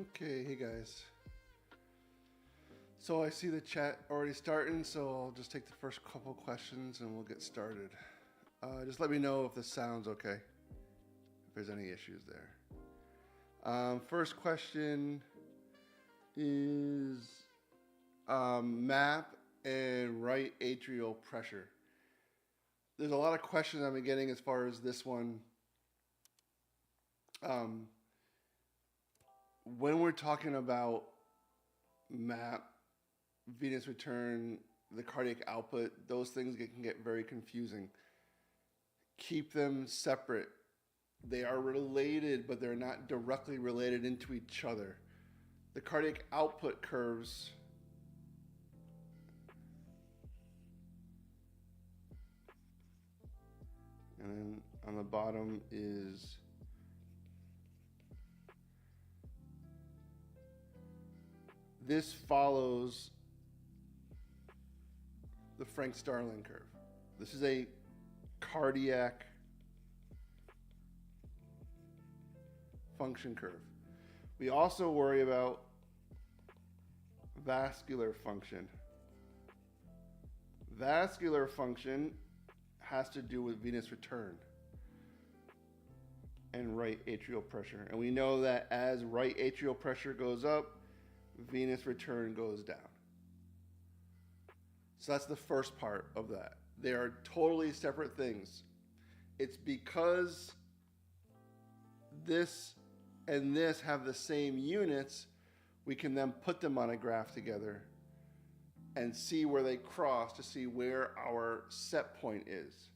Okay, hey guys. So I see the chat already starting, so I'll just take the first couple questions and we'll get started. Just let me know if this sounds okay, if there's any issues there. First question is MAP and right atrial pressure. There's a lot of questions I've been getting as far as this one. When we're talking about MAP, venous return, the cardiac output, those things can get very confusing. Keep them separate. They are related, but they're not directly related into each other. The cardiac output curves and then on the bottom is this follows the Frank-Starling curve. This is a cardiac function curve. We also worry about vascular function. Vascular function has to do with venous return and right atrial pressure. And we know that as right atrial pressure goes up, venous return goes down. So that's the first part of that. They are totally separate things. It's because this and this have the same units, we can then put them on a graph together and see where they cross to see where our set point is.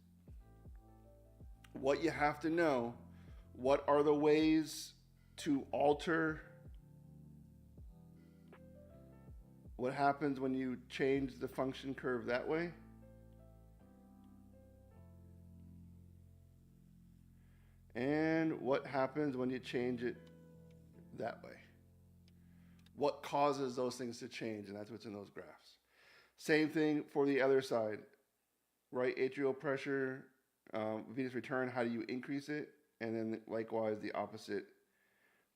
What you have to know, what are the ways to alter what happens when you change the function curve that way? And what happens when you change it that way? What causes those things to change? And that's what's in those graphs. Same thing for the other side. Right atrial pressure, venous return, how do you increase it? And then likewise the opposite,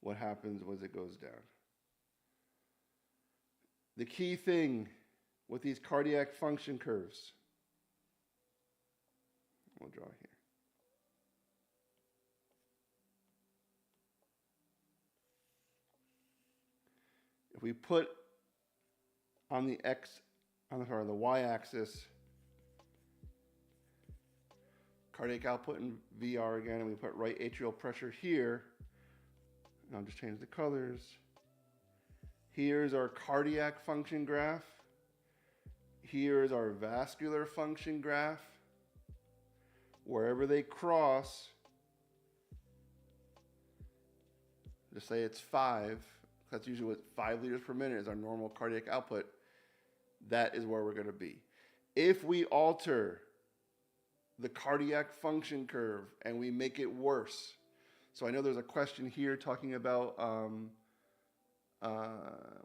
what happens as it goes down? The key thing with these cardiac function curves, we'll draw here. If we put on the the y-axis, cardiac output in VR again, and we put right atrial pressure here, and I'll just change the colors. Here's our cardiac function graph. Here's our vascular function graph. Wherever they cross, just say it's 5. That's usually what 5 liters per minute is our normal cardiac output. That is where we're going to be. If we alter the cardiac function curve and we make it worse, so I know there's a question here talking about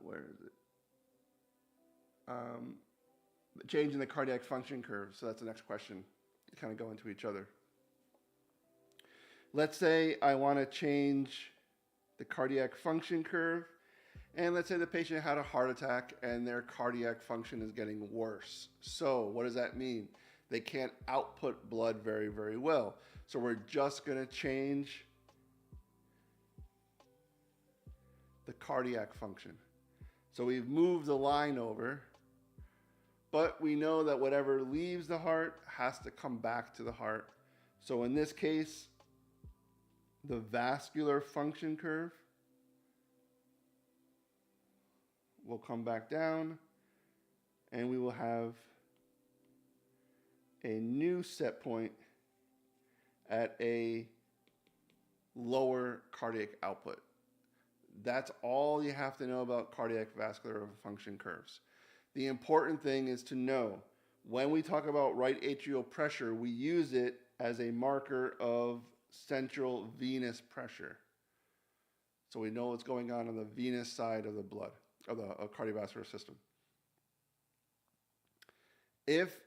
where is it? Changing the cardiac function curve. So that's the next question. They kind of go into each other. Let's say I want to change the cardiac function curve, and let's say the patient had a heart attack and their cardiac function is getting worse. So what does that mean? They can't output blood very, very well. So we're just going to change the cardiac function. So we've moved the line over, but we know that whatever leaves the heart has to come back to the heart. So in this case, the vascular function curve will come back down, and we will have a new set point at a lower cardiac output. That's all you have to know about cardiac vascular function curves. The important thing is to know when we talk about right atrial pressure, we use it as a marker of central venous pressure. So we know what's going on the venous side of the blood, of the cardiovascular system. If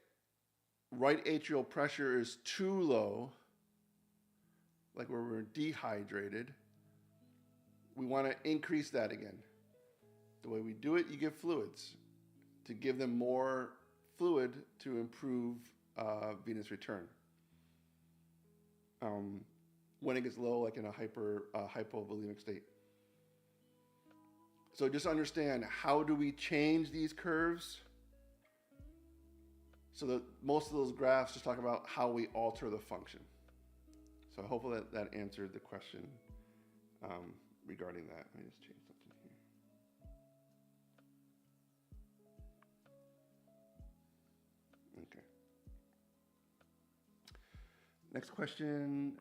right atrial pressure is too low, like where we're dehydrated, we want to increase that again. The way we do it, you give fluids to give them more fluid to improve venous return. When it gets low, like in a hypovolemic state. So just understand, how do we change these curves? So that most of those graphs just talk about how we alter the function. So hopefully that answered the question regarding that. Let me just change something here. Okay. Next question.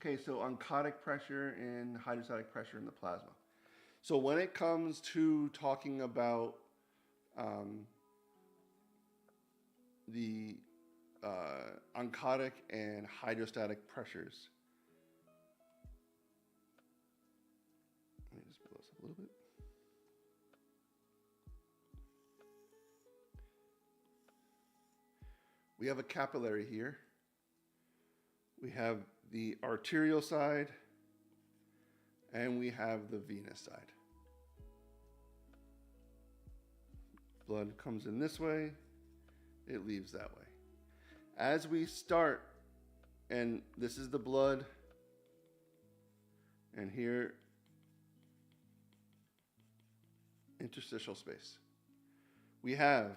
Okay, so oncotic pressure and hydrostatic pressure in the plasma. So when it comes to talking about the oncotic and hydrostatic pressures, let me just blow this up a little bit. We have a capillary here. We have the arterial side, and we have the venous side. Blood comes in this way, it leaves that way. As we start, and this is the blood, and here, interstitial space. We have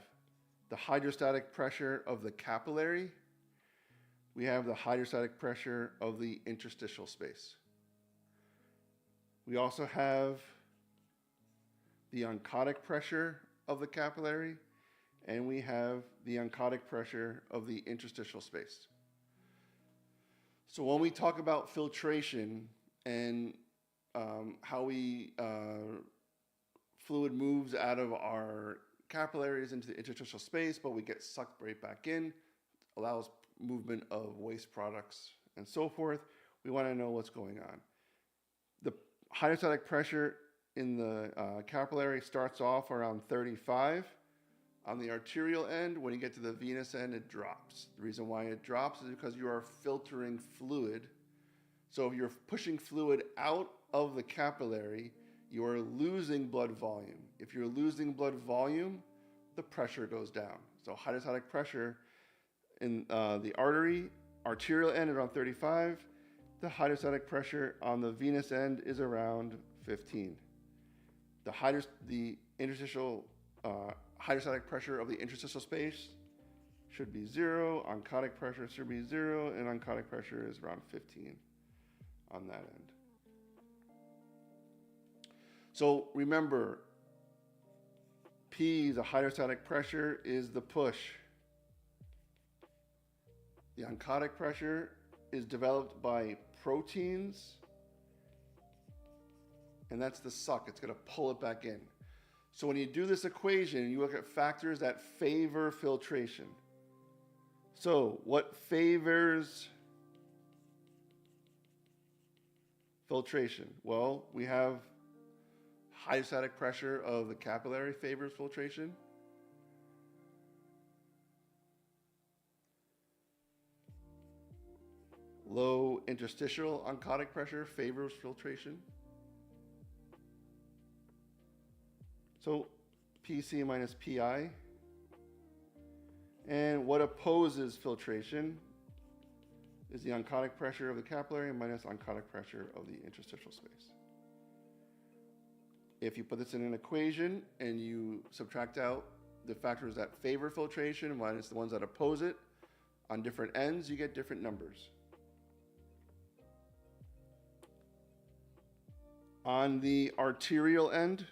the hydrostatic pressure of the capillary. We have the hydrostatic pressure of the interstitial space. We also have the oncotic pressure of the capillary, and we have the oncotic pressure of the interstitial space. So when we talk about filtration and how fluid moves out of our capillaries into the interstitial space, but we get sucked right back in, allows movement of waste products and so forth, we want to know what's going on. The hydrostatic pressure in the capillary starts off around 35. On the arterial end, when you get to the venous end, it drops. The reason why it drops is because you are filtering fluid. So if you're pushing fluid out of the capillary, you are losing blood volume. If you're losing blood volume, the pressure goes down. So hydrostatic pressure in the arterial end around 35. The hydrostatic pressure on the venous end is around 15. The interstitial hydrostatic pressure of the interstitial space should be 0. Oncotic pressure should be 0, and oncotic pressure is around 15 on that end. So remember, P, the hydrostatic pressure, is the push. The oncotic pressure is developed by proteins, and that's the suck. It's going to pull it back in. So when you do this equation, you look at factors that favor filtration. So what favors filtration? Well, we have hydrostatic pressure of the capillary favors filtration. Low interstitial oncotic pressure favors filtration. So PC minus PI. And what opposes filtration is the oncotic pressure of the capillary minus oncotic pressure of the interstitial space. If you put this in an equation and you subtract out the factors that favor filtration minus the ones that oppose it on different ends, you get different numbers. On the arterial end,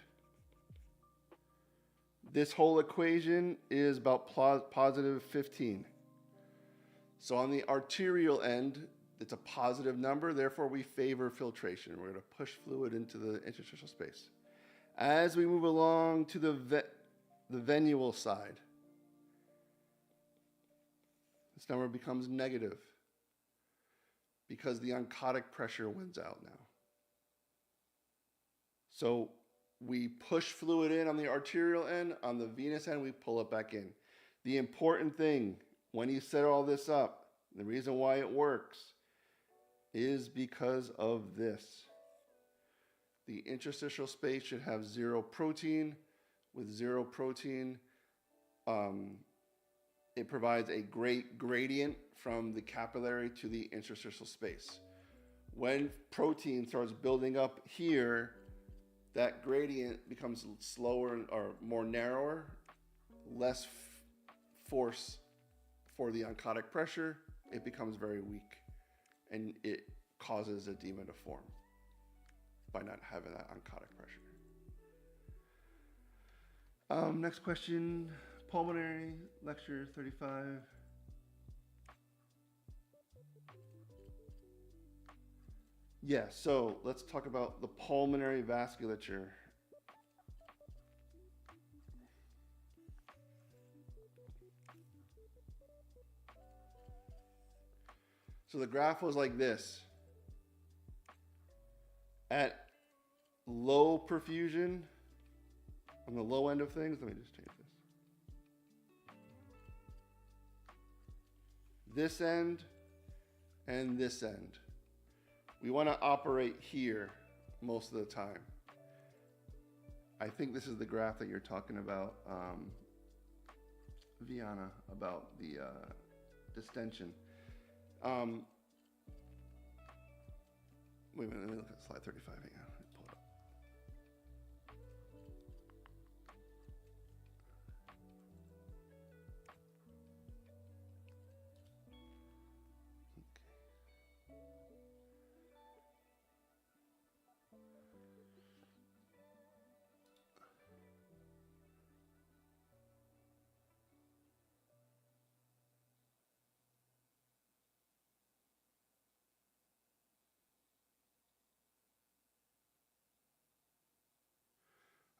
this whole equation is about positive 15. So on the arterial end, it's a positive number, therefore we favor filtration. We're going to push fluid into the interstitial space. As we move along to the venual side, this number becomes negative because the oncotic pressure wins out now. So we push fluid in on the arterial end. On the venous end, we pull it back in. The important thing, when you set all this up, the reason why it works is because of this. The interstitial space should have zero protein. With zero protein, it provides a great gradient from the capillary to the interstitial space. When protein starts building up here, that gradient becomes slower or more narrower, less force for the oncotic pressure. It becomes very weak, and it causes edema to form by not having that oncotic pressure. Next question, pulmonary, lecture 35. Yeah, so let's talk about the pulmonary vasculature. So the graph was like this. At low perfusion, on the low end of things, let me just change this. This end and this end. We want to operate here most of the time. I think this is the graph that you're talking about, Viana, about the distension. Wait a minute, let me look at slide 35 again. Pull it up.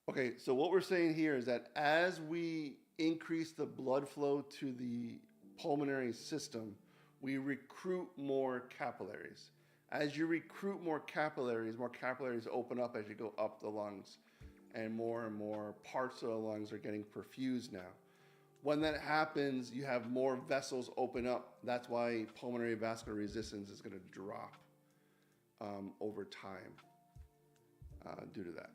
Okay, so what we're saying here is that as we increase the blood flow to the pulmonary system, we recruit more capillaries. As you recruit more capillaries open up as you go up the lungs, and more parts of the lungs are getting perfused now. When that happens, you have more vessels open up. That's why pulmonary vascular resistance is going to drop over time due to that.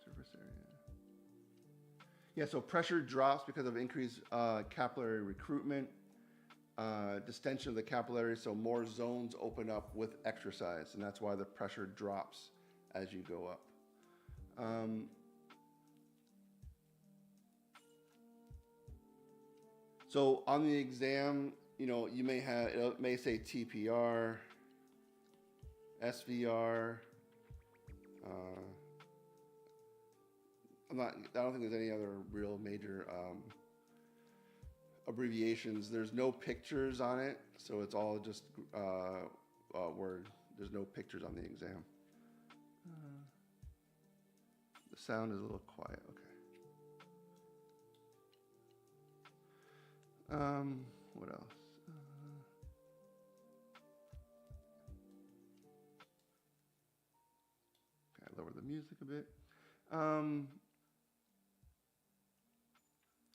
Surface area. Yeah, so pressure drops because of increased capillary recruitment, distension of the capillaries, so more zones open up with exercise, and that's why the pressure drops as you go up. So on the exam, you may have, it may say TPR, SVR. I don't think there's any other real major abbreviations. There's no pictures on it, so it's all just word. There's no pictures on the exam. The sound is a little quiet. Okay. What else? Okay, lower the music a bit.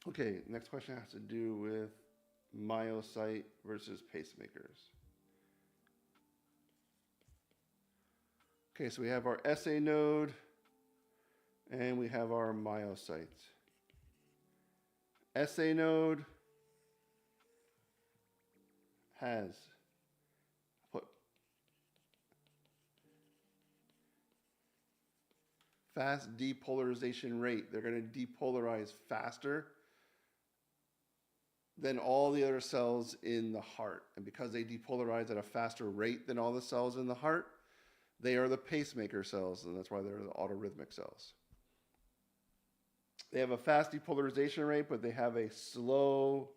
Okay, next question has to do with myocyte versus pacemakers. Okay, so we have our SA node and we have our myocytes. SA node has fast depolarization rate. They're going to depolarize faster than all the other cells in the heart. And because they depolarize at a faster rate than all the cells in the heart, they are the pacemaker cells, and that's why they're the autorhythmic cells. They have a fast depolarization rate, but they have a slow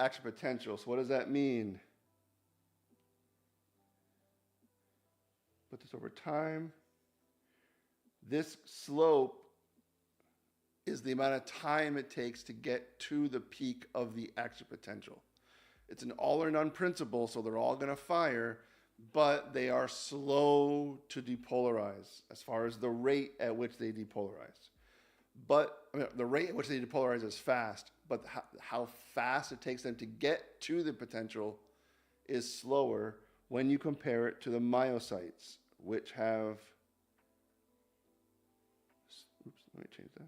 action potential. So what does that mean? Put this over time. This slope is the amount of time it takes to get to the peak of the action potential. It's an all or none principle, so they're all going to fire, but they are slow to depolarize as far as the rate at which they depolarize. But I mean, the rate at which they depolarize is fast, but how fast it takes them to get to the potential is slower when you compare it to the myocytes, which have, oops, let me change that.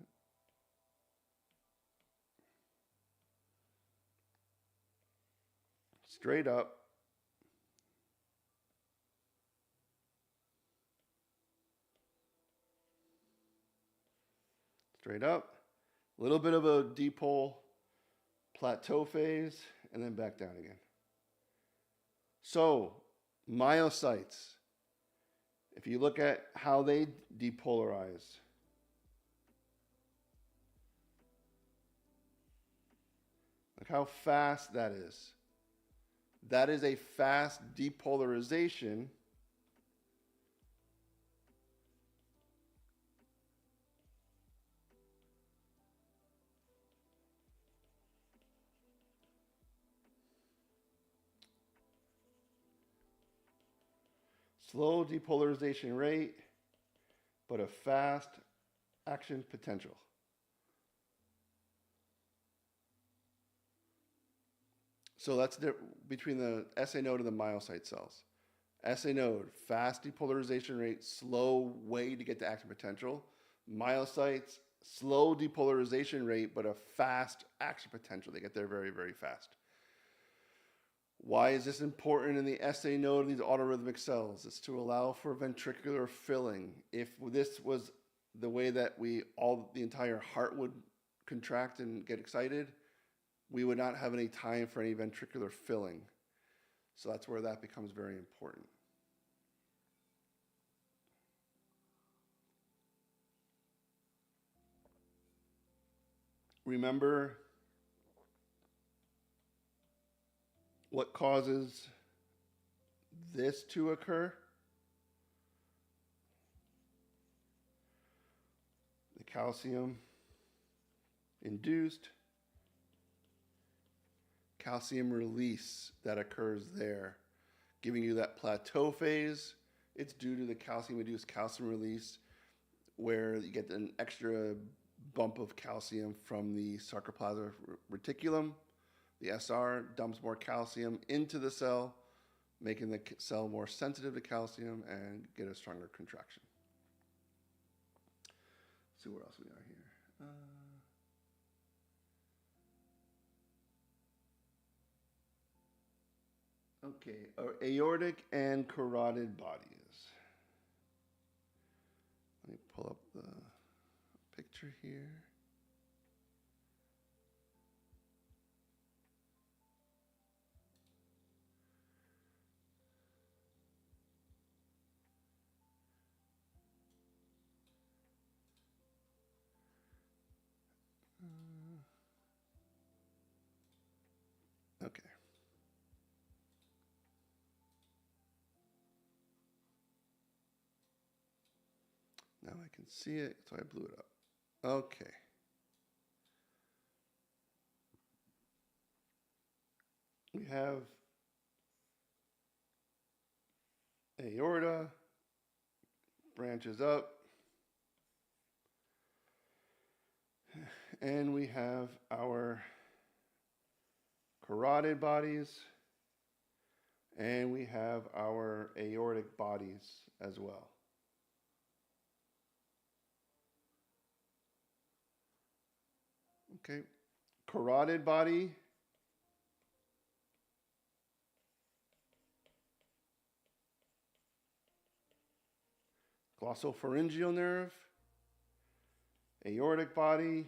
Straight up, straight up, a little bit of a dipole plateau phase, and then back down again. So, myocytes, if you look at how they depolarize, look how fast that is. That is a fast depolarization. Slow depolarization rate, but a fast action potential. So that's between the SA node and the myocyte cells. SA node, fast depolarization rate, slow way to get to action potential. Myocytes, slow depolarization rate, but a fast action potential. They get there very, very fast. Why is this important in the SA node of these autorhythmic cells? It's to allow for ventricular filling. If this was the way that the entire heart would contract and get excited, we would not have any time for any ventricular filling. So that's where that becomes very important. Remember what causes this to occur? The calcium induced calcium release that occurs there, giving you that plateau phase. It's due to the calcium-induced calcium release, where you get an extra bump of calcium from the sarcoplasmic reticulum. The SR dumps more calcium into the cell, making the cell more sensitive to calcium and get a stronger contraction. Let's see where else we are here. Okay, aortic and carotid bodies. Let me pull up the picture here. Okay. Now I can see it, so I blew it up. Okay. We have aorta, branches up, and we have our carotid bodies, and we have our aortic bodies as well. Okay, carotid body, glossopharyngeal nerve, aortic body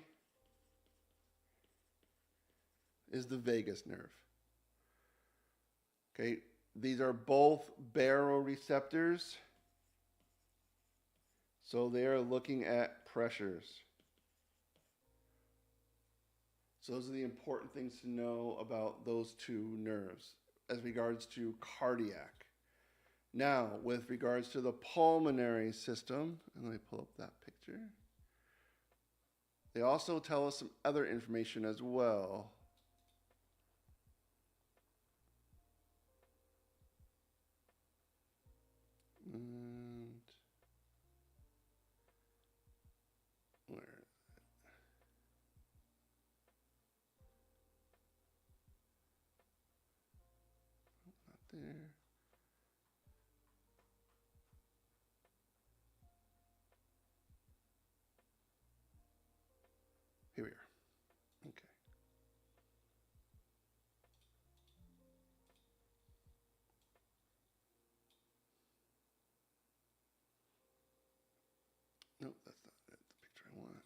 is the vagus nerve. Okay, these are both baroreceptors, so they are looking at pressures. So those are the important things to know about those two nerves as regards to cardiac. Now, with regards to the pulmonary system, and let me pull up that picture. They also tell us some other information as well. there. Here we are. Okay. Nope, that's not it. The picture I want.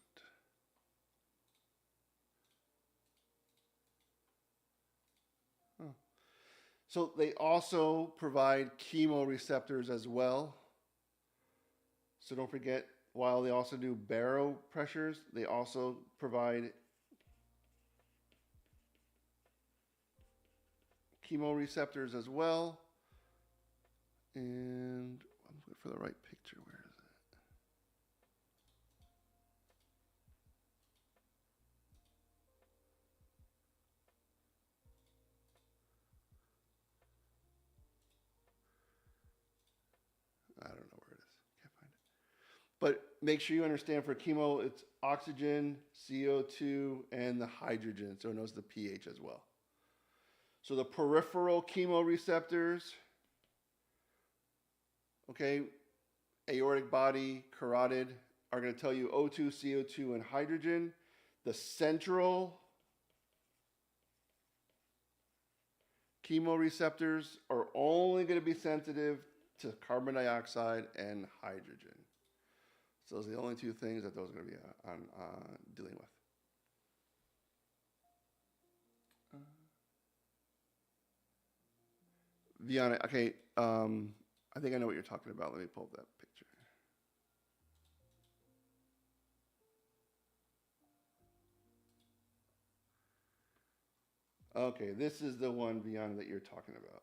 Oh. So they also provide chemoreceptors as well. So don't forget, while they also do baro pressures, they also provide chemoreceptors as well. And I'm looking for the right picture. Where is it? I don't know where it is. Can't find it. But make sure you understand for chemo, it's oxygen, CO2, and the hydrogen. So it knows the pH as well. So the peripheral chemoreceptors, okay, aortic body, carotid, are going to tell you O2, CO2, and hydrogen. The central chemoreceptors are only going to be sensitive to carbon dioxide and hydrogen. So those are the only two things that those are going to be dealing with. Viana, okay, I think I know what you're talking about. Let me pull up that picture. Okay, this is the one, Viana, that you're talking about.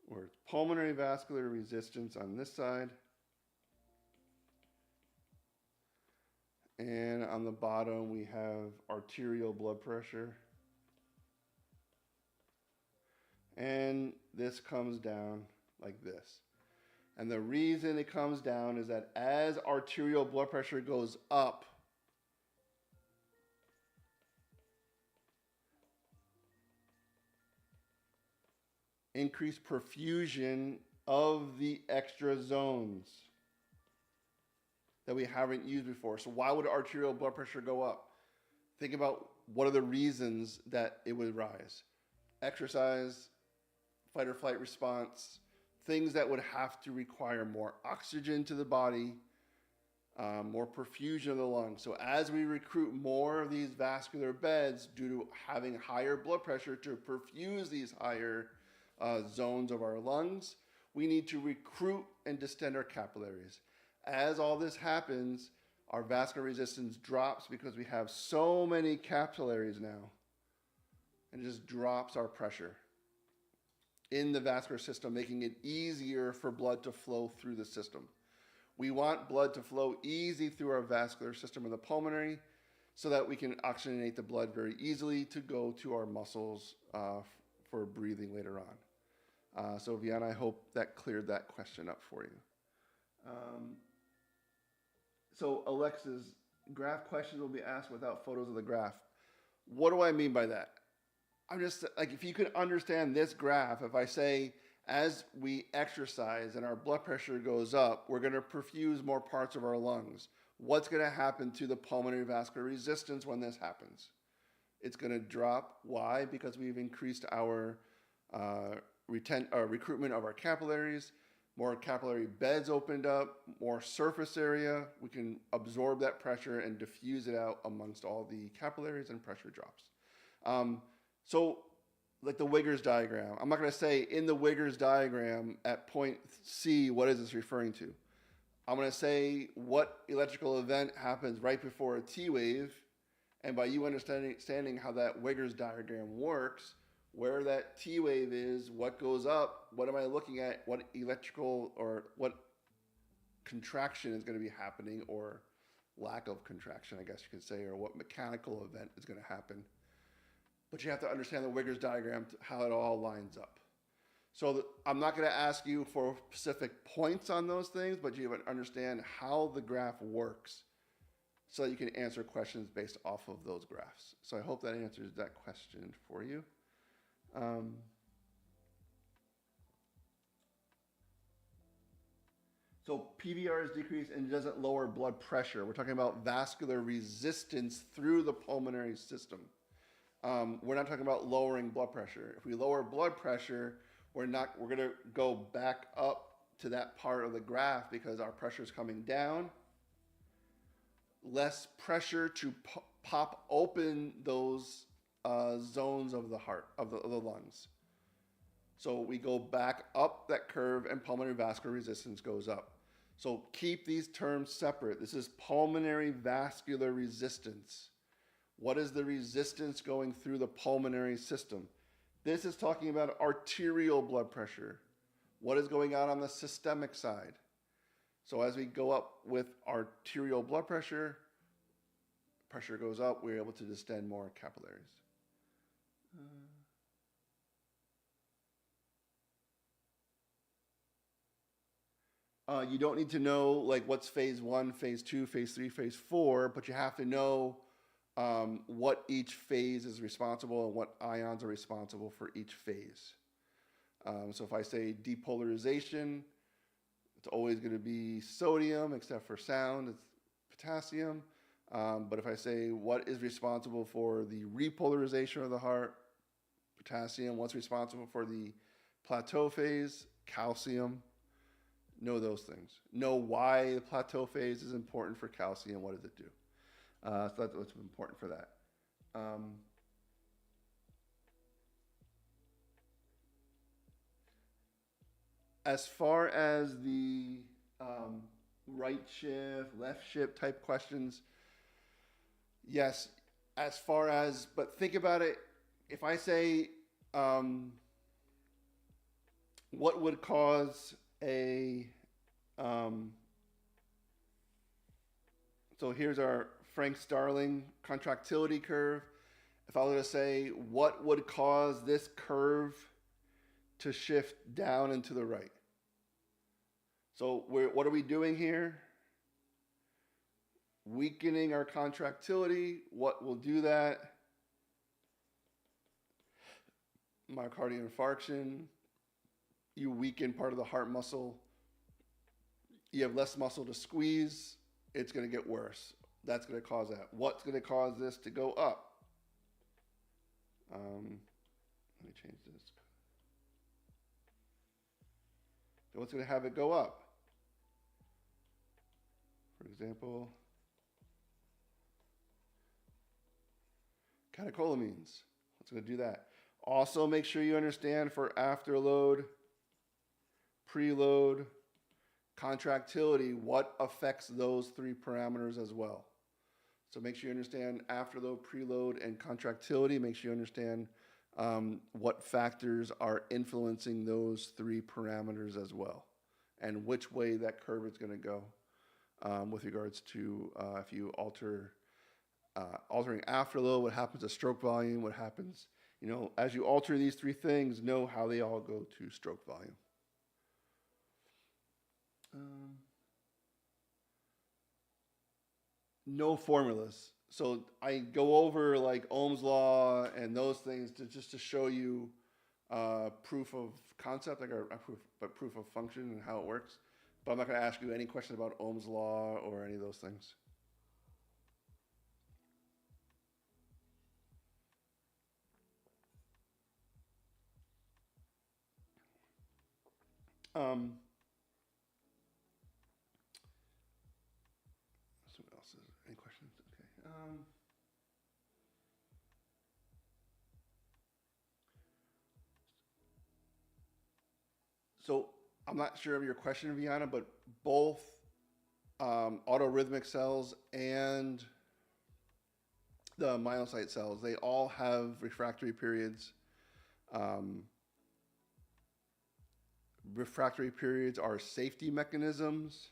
Where it's pulmonary vascular resistance on this side. And on the bottom, we have arterial blood pressure. And this comes down like this. And the reason it comes down is that as arterial blood pressure goes up, increased perfusion of the extra zones that we haven't used before. So why would arterial blood pressure go up? Think about what are the reasons that it would rise. Exercise, fight or flight response, things that would have to require more oxygen to the body, more perfusion of the lungs. So as we recruit more of these vascular beds due to having higher blood pressure to perfuse these higher zones of our lungs, we need to recruit and distend our capillaries. As all this happens, our vascular resistance drops because we have so many capillaries now, and it just drops our pressure in the vascular system, making it easier for blood to flow through the system. We want blood to flow easy through our vascular system in the pulmonary so that we can oxygenate the blood very easily to go to our muscles for breathing later on. So Viana, I hope that cleared that question up for you. So Alexa's graph questions will be asked without photos of the graph. What do I mean by that? I'm just like, if you could understand this graph, if I say, as we exercise and our blood pressure goes up, we're going to perfuse more parts of our lungs. What's going to happen to the pulmonary vascular resistance when this happens? It's going to drop. Why? Because we've increased our recruitment of our capillaries, more capillary beds opened up, more surface area. We can absorb that pressure and diffuse it out amongst all the capillaries, and pressure drops. So like the Wiggers diagram, I'm not going to say in the Wiggers diagram at point C, what is this referring to? I'm going to say what electrical event happens right before a T wave, and by you understanding how that Wiggers diagram works, where that T wave is, what goes up, what am I looking at, what electrical or what contraction is going to be happening, or lack of contraction, I guess you could say, or what mechanical event is going to happen. But you have to understand the Wiggers diagram, how it all lines up. So I'm not going to ask you for specific points on those things, but you have to understand how the graph works so that you can answer questions based off of those graphs. So I hope that answers that question for you. So PVR is decreased and doesn't lower blood pressure. We're talking about vascular resistance through the pulmonary system. We're not talking about lowering blood pressure. If we lower blood pressure, we're going to go back up to that part of the graph because our pressure is coming down. Less pressure to pop open those zones of the heart, of the lungs. So we go back up that curve and pulmonary vascular resistance goes up. So keep these terms separate. This is pulmonary vascular resistance. What is the resistance going through the pulmonary system? This is talking about arterial blood pressure. What is going on the systemic side? So as we go up with arterial blood pressure, pressure goes up, we're able to distend more capillaries. You don't need to know like what's phase 1, phase 2, phase 3, phase 4, but you have to know what each phase is responsible and what ions are responsible for each phase. So if I say depolarization, it's always going to be sodium, except for sound, it's potassium. But if I say what is responsible for the repolarization of the heart, potassium. What's responsible for the plateau phase, calcium. Know those things. Know why the plateau phase is important for calcium. What does it do? So that's what's important for that. As far as the right shift, left shift type questions, yes, as far as, but think about it. If I say, what would cause a, so here's our Frank Starling contractility curve. If I were to say, what would cause this curve to shift down and to the right? So what are we doing here? Weakening our contractility. What will do that? Myocardial infarction. You weaken part of the heart muscle. You have less muscle to squeeze. It's going to get worse. That's going to cause that. What's going to cause this to go up? Let me change this. So what's going to have it go up? For example, catecholamines. What's going to do that? Also, make sure you understand for afterload, preload, contractility, what affects those three parameters as well. So make sure you understand afterload, preload, and contractility. Make sure you understand what factors are influencing those three parameters as well, and which way that curve is going to go with regards to if you altering afterload, what happens to stroke volume, what happens, as you alter these three things, know how they all go to stroke volume. No formulas. So I go over like Ohm's law and those things just to show you proof of concept, like proof of function and how it works. But I'm not going to ask you any questions about Ohm's law or any of those things. So what else is any questions? Okay. So I'm not sure of your question, Viana, but both autorhythmic cells and the myelocyte cells, they all have refractory periods. Refractory periods are safety mechanisms.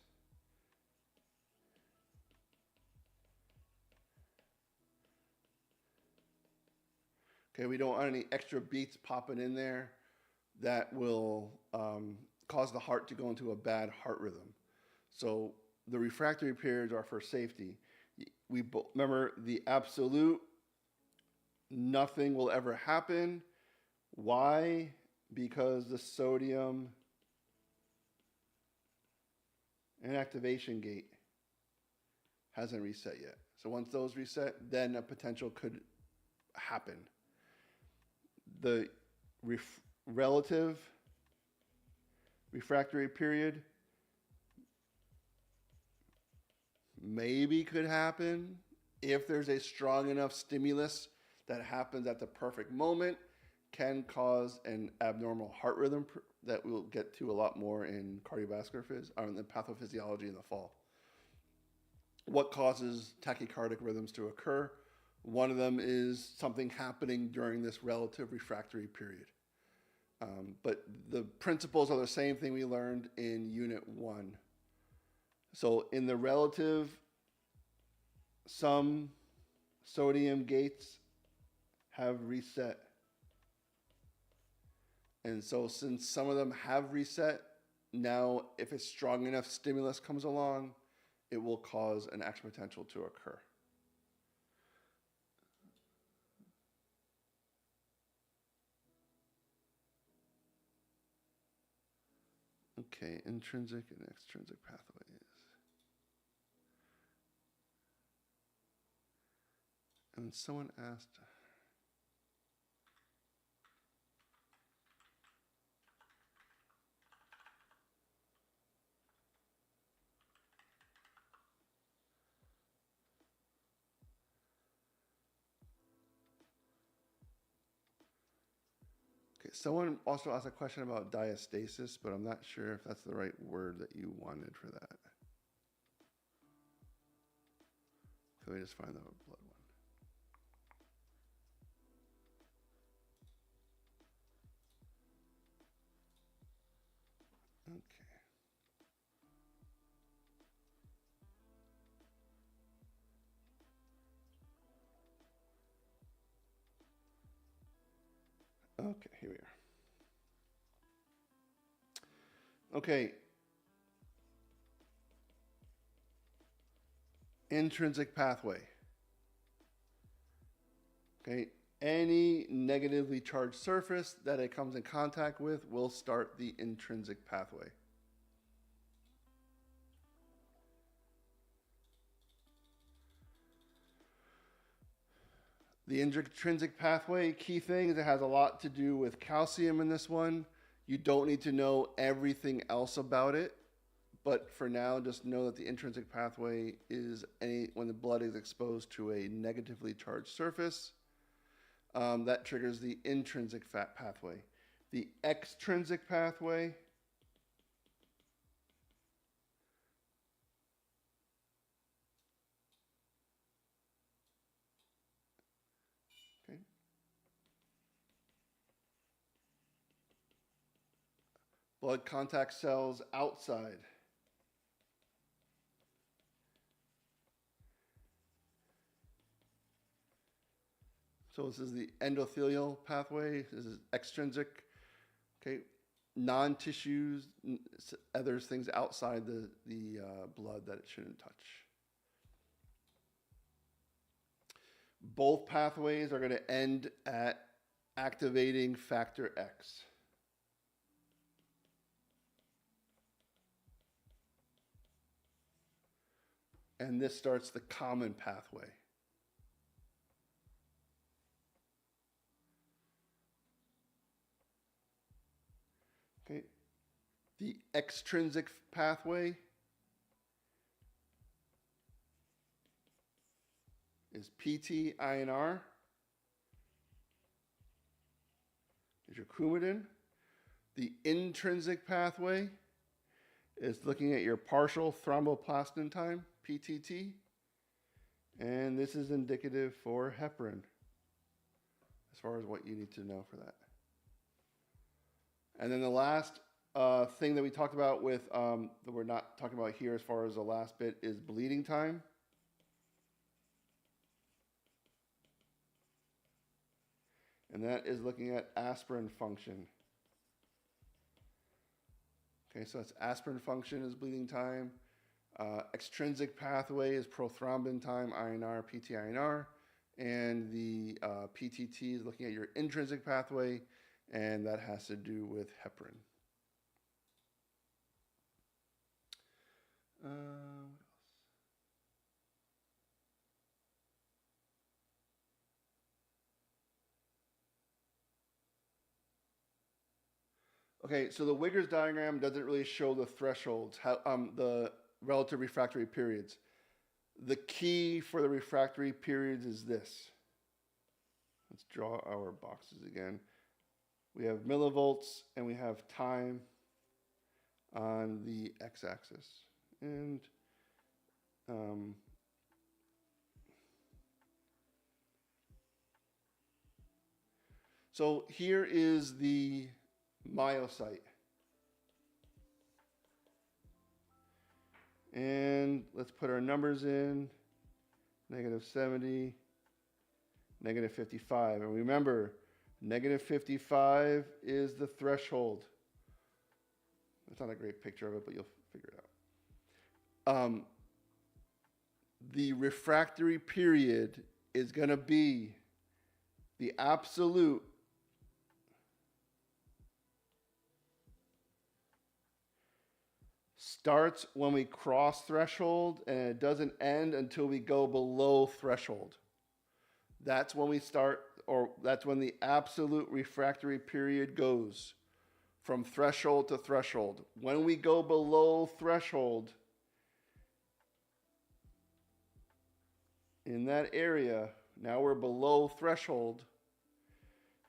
Okay, we don't want any extra beats popping in there that will cause the heart to go into a bad heart rhythm. So the refractory periods are for safety. remember the absolute, nothing will ever happen. Why? Because the sodium inactivation gate hasn't reset yet. So once those reset, then a potential could happen. The relative refractory period maybe could happen if there's a strong enough stimulus that happens at the perfect moment, can cause an abnormal heart rhythm that we'll get to a lot more in cardiovascular in the pathophysiology in the fall. What causes tachycardic rhythms to occur? One of them is something happening during this relative refractory period. But the principles are the same thing we learned in Unit 1. So in the relative, some sodium gates have reset. And so since some of them have reset, now if a strong enough stimulus comes along, it will cause an action potential to occur. Okay, intrinsic and extrinsic pathways. And someone asked, someone also asked a question about diastasis, but I'm not sure if that's the right word that you wanted for that. So we just find the blood one. Okay, here we are. Okay. Intrinsic pathway. Okay, any negatively charged surface that it comes in contact with will start the intrinsic pathway. The intrinsic pathway, key thing is it has a lot to do with calcium in this one. You don't need to know everything else about it, but for now, just know that the intrinsic pathway is when the blood is exposed to a negatively charged surface, that triggers the intrinsic fat pathway. The extrinsic pathway blood contact cells outside. So this is the endothelial pathway. This is extrinsic. Okay, non-tissues, other things outside the blood that it shouldn't touch. Both pathways are going to end at activating factor X. And this starts the common pathway. Okay. The extrinsic pathway is PT-INR. Is your coumadin. The intrinsic pathway is looking at your partial thromboplastin time, PTT. And this is indicative for heparin, as far as what you need to know for that. And then the last thing that we talked about with, that we're not talking about here as far as the last bit, is bleeding time. And that is looking at aspirin function. Okay, so that's aspirin function is bleeding time. Extrinsic pathway is prothrombin time, INR, PT-INR. And the PTT is looking at your intrinsic pathway, and that has to do with heparin. What else? Okay, so the Wiggers diagram doesn't really show the thresholds, the relative refractory periods. The key for the refractory periods is this. Let's draw our boxes again. We have millivolts and we have time on the x-axis. And so here is the myocyte. And let's put our numbers in. -70, -55. And remember, -55 is the threshold. It's not a great picture of it, but you'll figure it out. The refractory period is going to be the absolute starts when we cross threshold, and it doesn't end until we go below threshold. That's when we start, or that's when the absolute refractory period goes from threshold to threshold. When we go below threshold, in that area, now we're below threshold.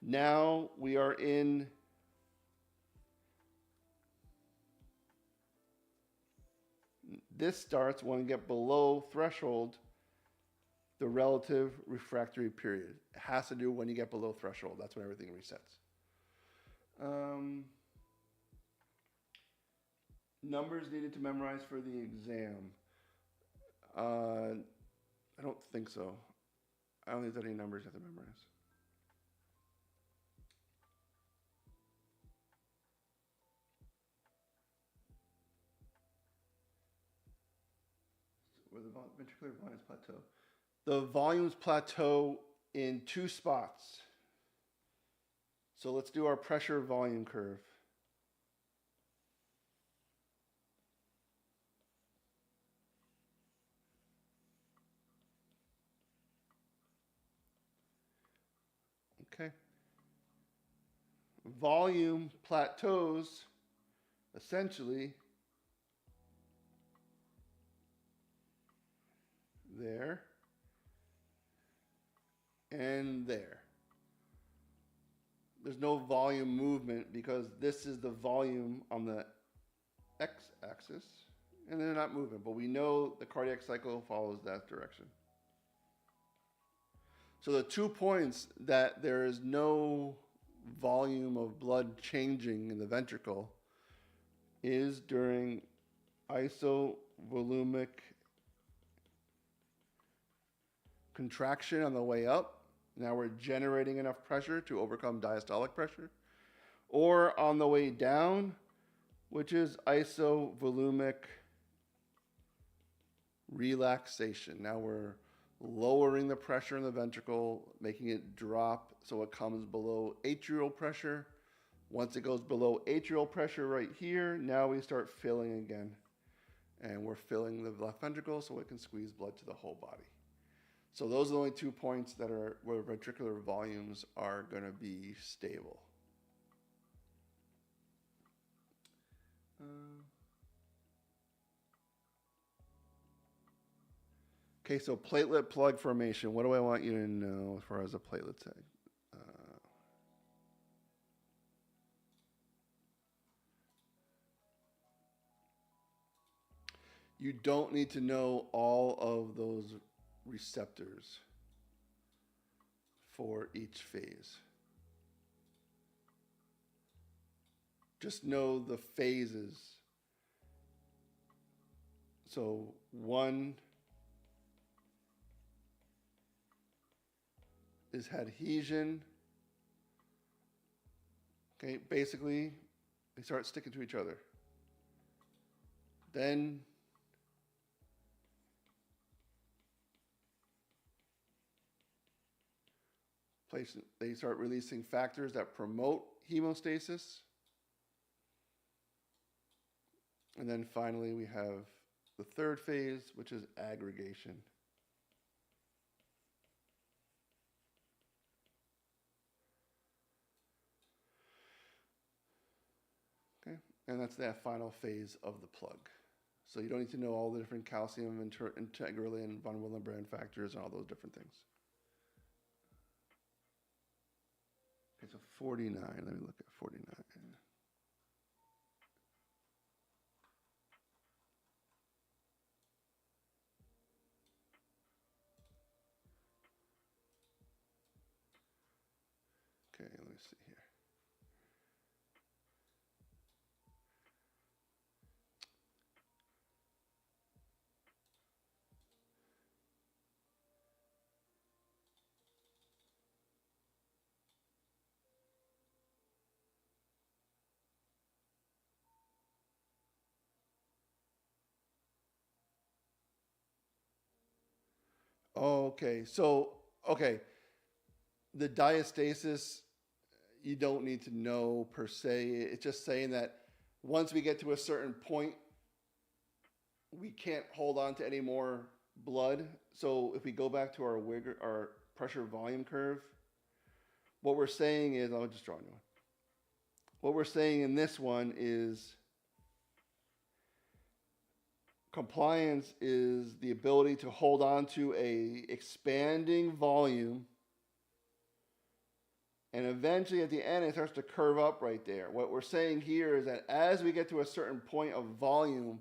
Now we are in this starts when we get below threshold, the relative refractory period. It has to do when you get below threshold. That's when everything resets. Numbers needed to memorize for the exam. I don't think so. I don't think there's any numbers you have to memorize. Where the ventricular volumes plateau. The volumes plateau in two spots. So let's do our pressure volume curve. Okay. Volume plateaus essentially there and there. There's no volume movement because this is the volume on the x-axis, and they're not moving, but we know the cardiac cycle follows that direction. So the 2 points that there is no volume of blood changing in the ventricle is during isovolumic contraction on the way up. Now we're generating enough pressure to overcome diastolic pressure. Or on the way down, which is isovolumic relaxation. Now we're lowering the pressure in the ventricle, making it drop so it comes below atrial pressure. Once it goes below atrial pressure right here, now we start filling again. And we're filling the left ventricle so it can squeeze blood to the whole body. So those are the only 2 points that are where ventricular volumes are going to be stable. Okay, so platelet plug formation. What do I want you to know as far as a platelet tag? You don't need to know all of those receptors for each phase. Just know the phases. So 1 is adhesion. Okay, basically, they start sticking to each other. Then They start releasing factors that promote hemostasis. And then finally, we have the third phase, which is aggregation. Okay, and that's that final phase of the plug. So you don't need to know all the different calcium, integralin, von Willebrand factors, and all those different things. Okay, so 49. Let me look at 49. Okay, let me see here. Okay, so, okay, the diastasis, you don't need to know per se. It's just saying that once we get to a certain point, we can't hold on to any more blood. So if we go back to our pressure volume curve, what we're saying is, I'll just draw a new one. What we're saying in this one is compliance is the ability to hold on to a expanding volume, and eventually at the end it starts to curve up right there. What we're saying here is that as we get to a certain point of volume,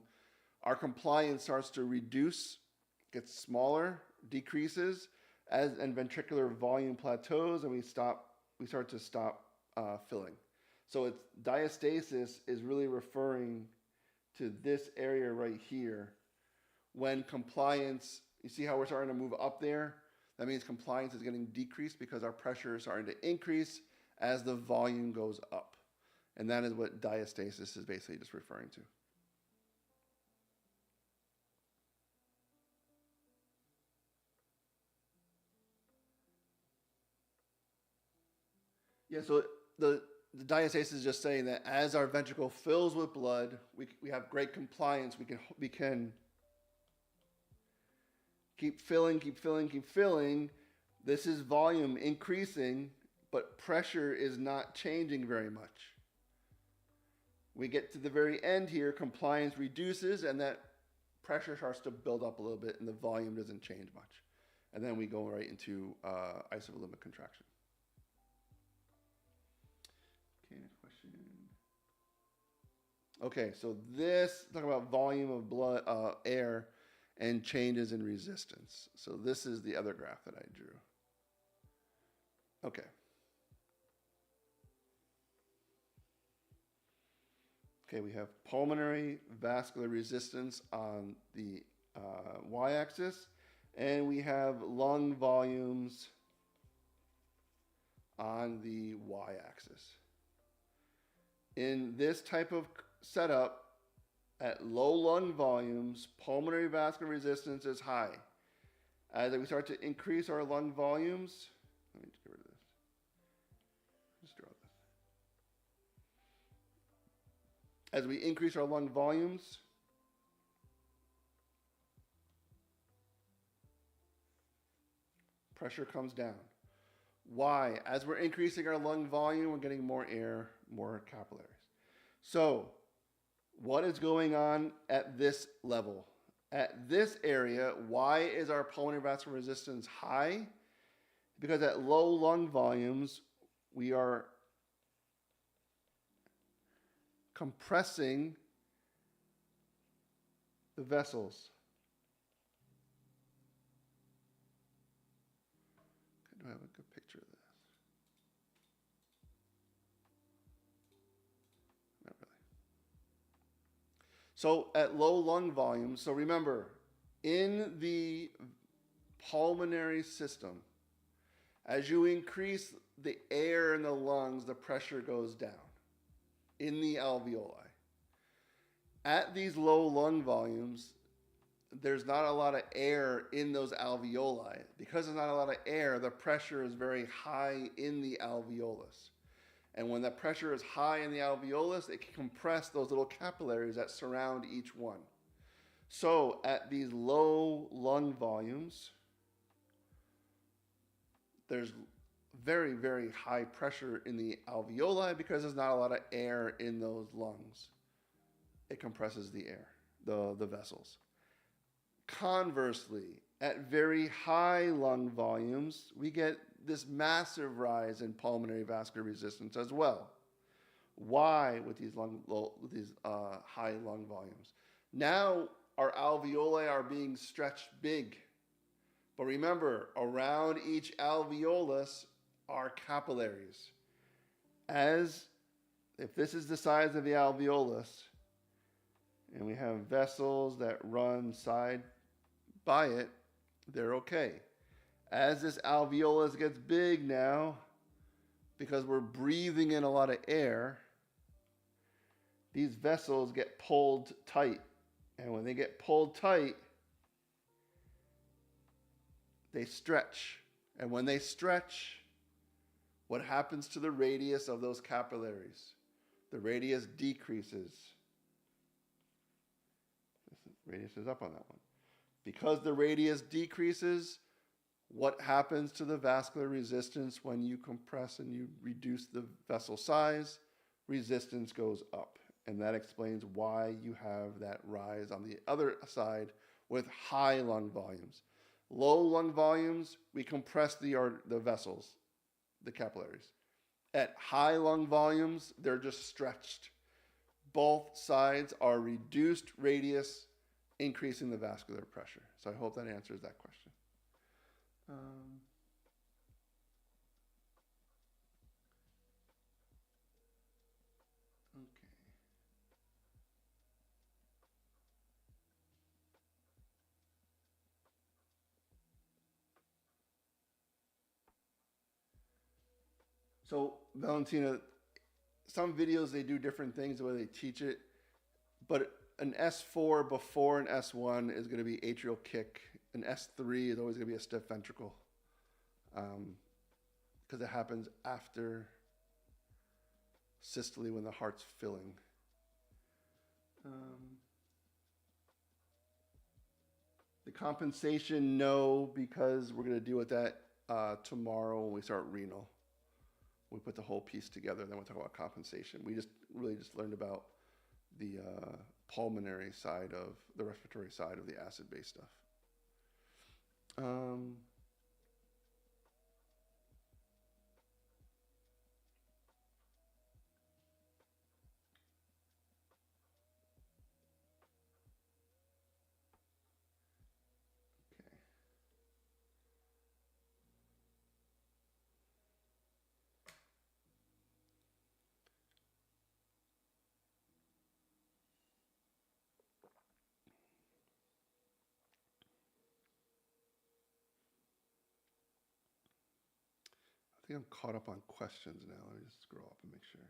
our compliance starts to reduce, gets smaller, decreases, and ventricular volume plateaus, and we start to stop filling. So it's diastasis is really referring to this area right here. When compliance, you see how we're starting to move up there? That means compliance is getting decreased because our pressure is starting to increase as the volume goes up. And that is what diastasis is basically just referring to. Yeah, so the diastasis is just saying that as our ventricle fills with blood, we have great compliance. We can keep filling, keep filling, keep filling. This is volume increasing, but pressure is not changing very much. We get to the very end here, compliance reduces, and that pressure starts to build up a little bit, and the volume doesn't change much. And then we go right into isovolumic contraction. Okay, next question. Okay, so this, talk about volume of blood, air, and changes in resistance. So this is the other graph that I drew. Okay. Okay, we have pulmonary vascular resistance on the y-axis, and we have lung volumes on the y-axis. In this type of setup, at low lung volumes, pulmonary vascular resistance is high. As we start to increase our lung volumes, let me just get rid of this. Just draw this. As we increase our lung volumes, pressure comes down. Why? As we're increasing our lung volume, we're getting more air, more capillaries. So, what is going on at this level? At this area, why is our pulmonary vascular resistance high? Because at low lung volumes, we are compressing the vessels. Do I have a good picture of this? Not really. So at low lung volumes, so remember, in the pulmonary system, as you increase the air in the lungs, the pressure goes down in the alveoli. At these low lung volumes, there's not a lot of air in those alveoli. Because there's not a lot of air, the pressure is very high in the alveolus. And when that pressure is high in the alveolus, it can compress those little capillaries that surround each one. So at these low lung volumes, there's very, very high pressure in the alveoli because there's not a lot of air in those lungs. It compresses the air, the vessels. Conversely, at very high lung volumes, we get this massive rise in pulmonary vascular resistance as well. Why with these high lung volumes? Now our alveoli are being stretched big. But remember, around each alveolus are capillaries. If this is the size of the alveolus, and we have vessels that run side by it, they're okay. As this alveolus gets big now, because we're breathing in a lot of air, these vessels get pulled tight. And when they get pulled tight, they stretch. And when they stretch, what happens to the radius of those capillaries? The radius decreases. Radius is up on that one. Because the radius decreases, what happens to the vascular resistance when you compress and you reduce the vessel size? Resistance goes up. And that explains why you have that rise on the other side with high lung volumes. Low lung volumes, we compress the vessels, the capillaries. At high lung volumes, they're just stretched. Both sides are reduced radius, increasing the vascular pressure. So I hope that answers that question. Okay. So Valentina, some videos they do different things the way they teach it, but an S4 before an S1 is going to be atrial kick. An S3 is always going to be a stiff ventricle, because it happens after systole when the heart's filling. The compensation, no, because we're going to deal with that tomorrow when we start renal. We put the whole piece together, and then we'll talk about compensation. We just learned about the pulmonary side of the respiratory side of the acid-based stuff. I think I'm caught up on questions now. Let me just scroll up and make sure.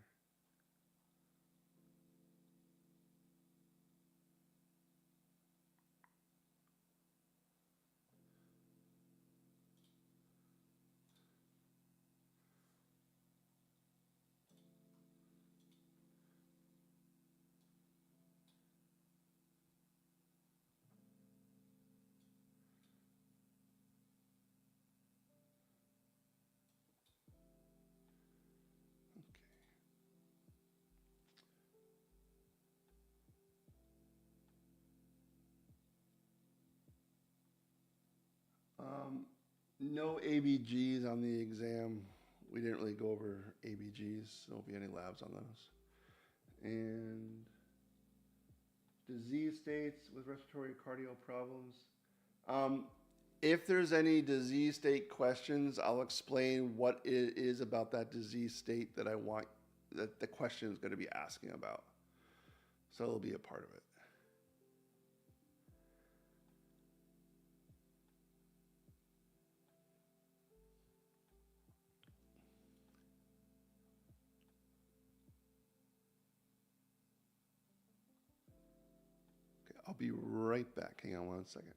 No ABGs on the exam. We didn't really go over ABGs, so there won't be any labs on those. And disease states with respiratory cardio problems. If there's any disease state questions, I'll explain what it is about that disease state that I want, that the question is going to be asking about. So it'll be a part of it. I'll be right back. Hang on one second.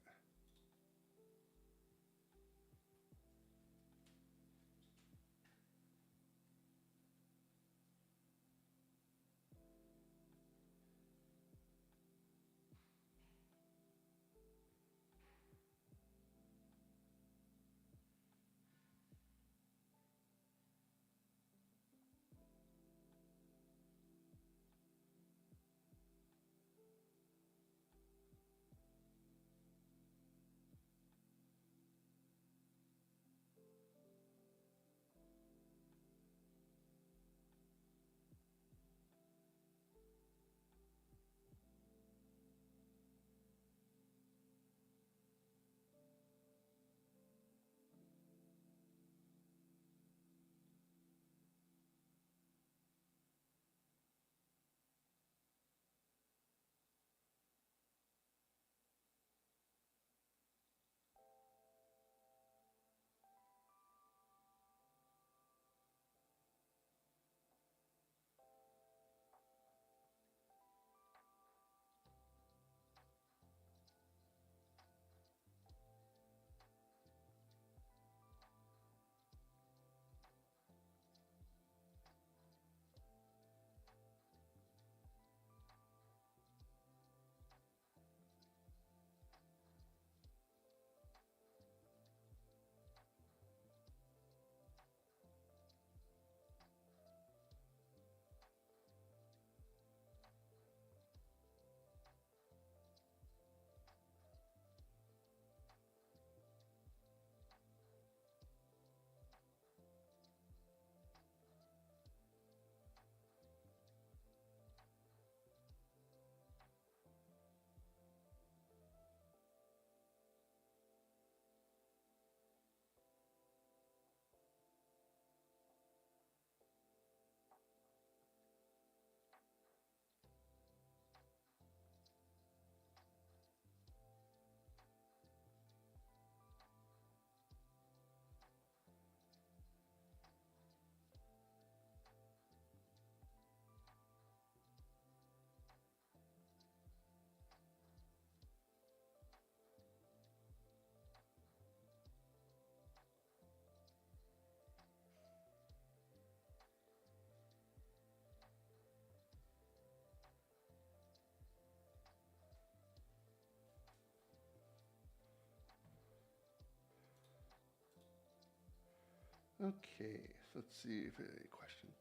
Okay, so let's see if there's any questions.